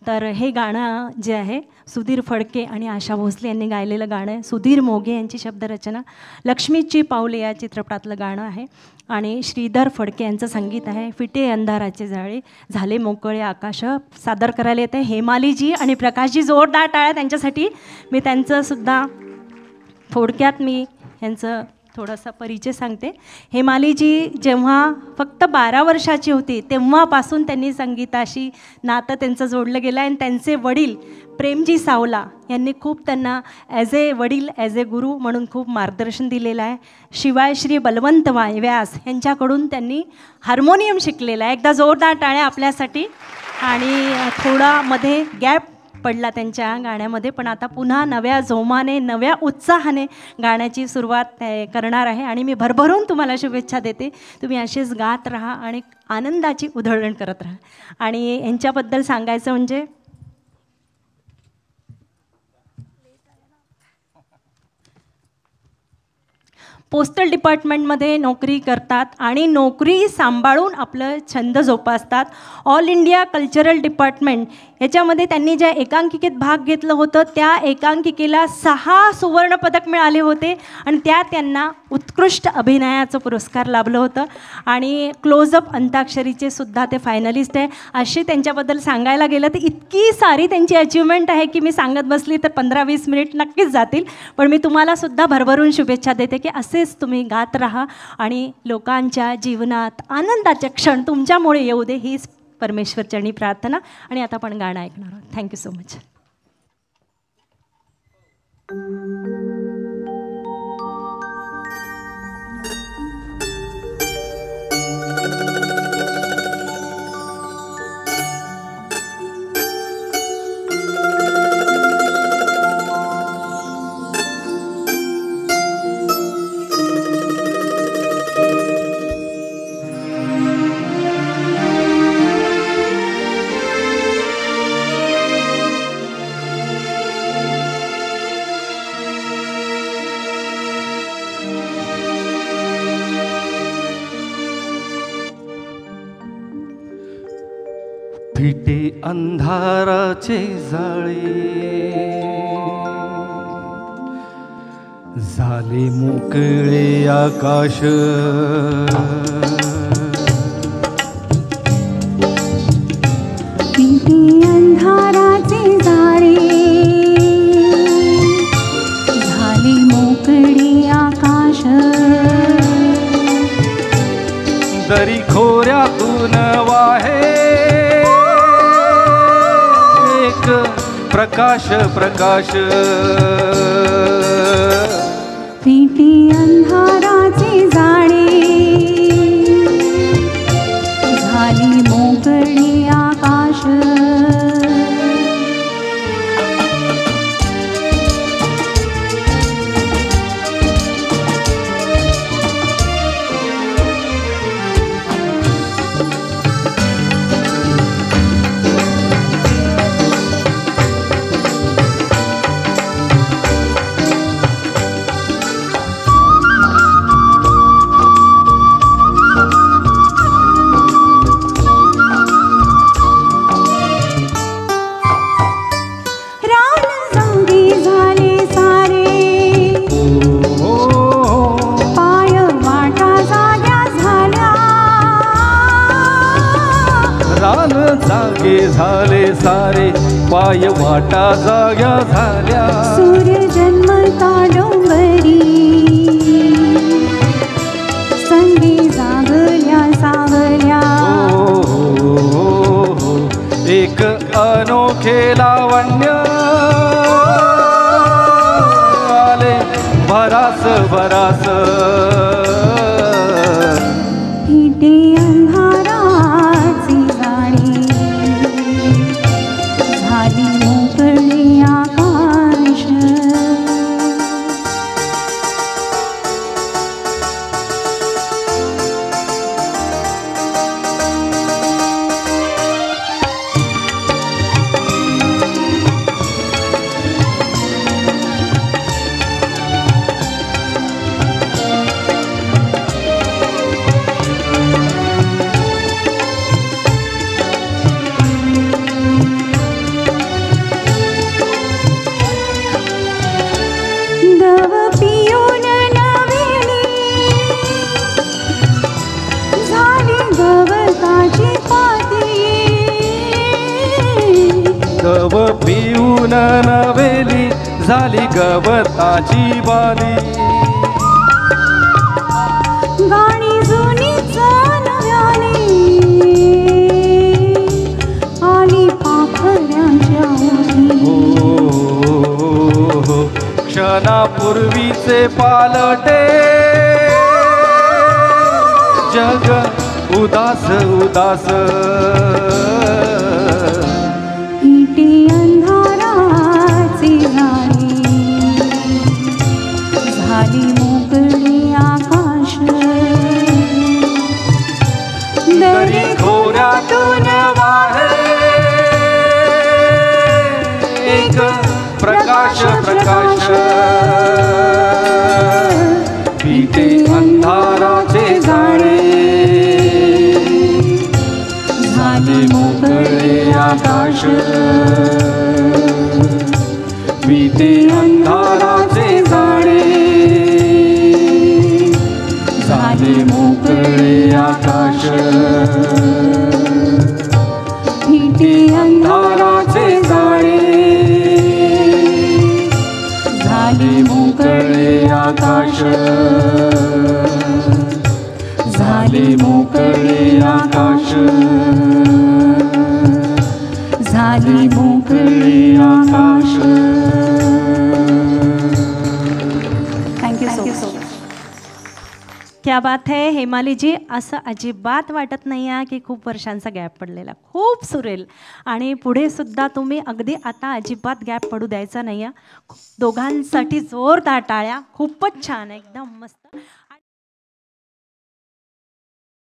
तर हे गाणं जे आहे सुधीर फडके आणि आशा भोसले यांनी गायलेलं गाणं आहे. सुधीर मोघे यांची शब्दरचना. लक्ष्मीची पाऊले या चित्रपटातलं गाणं आहे आणि श्रीधर फडके यांचं संगीत आहे. फिटे अंधाराचे जाळे झाले मोकळे आकाश सादर करायला येते हेमालीजी आणि प्रकाशजी. जोरदार टाळ्या त्यांच्यासाठी. मी त्यांचंसुद्धा थोडक्यात मी यांचं थोडासा परिचय सांगते. हेमालीजी जेव्हा फक्त 12 वर्षाची होती तेव्हापासून त्यांनी संगीताशी नातं त्यांचं जोडलं गेलं आहे आणि त्यांचे वडील प्रेमजी सावला यांनी खूप त्यांना ॲज ए वडील ॲज ए गुरु म्हणून खूप मार्गदर्शन दिलेलं आहे. शिवाय श्री बलवंत व्यास यांच्याकडून त्यांनी हार्मोनियम शिकलेलं आहे. एकदा जोरदार टाळ्या आपल्यासाठी. आणि थोडा मध्ये गॅप पडला त्यांच्या गाण्यामध्ये, पण आता पुन्हा नव्या जोमाने नव्या उत्साहाने गाण्याची सुरुवात करणार आहे आणि मी भरभरून तुम्हाला शुभेच्छा देते. तुम्ही असेच गात राहा आणि आनंदाची उधळण करत राहा. आणि यांच्याबद्दल सांगायचं म्हणजे पोस्टल डिपार्टमेंटमध्ये नोकरी करतात आणि नोकरी सांभाळून आपलं छंद जोपासतात. ऑल इंडिया कल्चरल डिपार्टमेंट याच्यामध्ये त्यांनी ज्या एकांकिकेत भाग घेतलं होतं त्या एकांकिकेला 6 सुवर्णपदक मिळाले होते आणि त्यात त्यांना उत्कृष्ट अभिनयाचं पुरस्कार लाभलं होतं. आणि क्लोजअप अंताक्षरीचे सुद्धा ते फायनलिस्ट आहे. अशी त्यांच्याबद्दल सांगायला गेलं तर इतकी सारी त्यांची अचिव्हमेंट आहे की मी सांगत बसली तर 15-20 मिनिट नक्कीच जातील. पण मी तुम्हाला सुद्धा भरभरून शुभेच्छा देते की असेच तुम्ही गात राहा आणि लोकांच्या जीवनात आनंदाचे क्षण तुमच्यामुळे येऊ दे, हीच परमेश्वरचरणी प्रार्थना. आणि आता आपण गाणं ऐकणार आहोत. Thank you so much. फिटे अंधाराचे जाळे झाले मोकळे आकाश फिटे अंधाराचे जाळे झाले मोकळे आकाश दरी खोऱ्यातून वाहे प्रकाश प्रकाश फिटे अंधाराचे जाळे झाली मोकळे आकाश झाले सारे पाय वाटा जाग्या झाल्या सूर्य जन्मता डोंगरी संधी जागल्या सावल्या एक अनोखे लावण्य आले भरास भरास फिटे अंधाराचे जाळे झाली मोकळे आकाश तव पिऊन नवेली झाली गवताची बाली गाणी जुनीच नव्याने आली पाखऱ्यांच्या ओठी हो क्षणापूर्वीचे पालटे जग उदास उदास इटे अंधाराचे जाळे झाली मोकळी आकाश दरी खोऱ्यातून वाहे एक प्रकाश प्रकाश पिते अंधाराचे जाळे झाले मोकळे आकाश पिते अंधाराचे जाळे झाले मोकळे आकाश इटे अंधाराचे जाळे झाले मोकळे आकाश झाले मोकळे आकाश झाले मोकळे आकाश. Thank you so much. क्या बात है हेमालीजी. असं अजिबात वाटत नाही आहे की खूप वर्षांचा गॅप पडलेला. खूप सुरेल आणि पुढे सुद्धा तुम्ही अगदी आता अजिबात गॅप पडू द्यायचा नाही आहे. दोघांसाठी जोरदार टाळ्या. खूपच छान एकदम मस्त.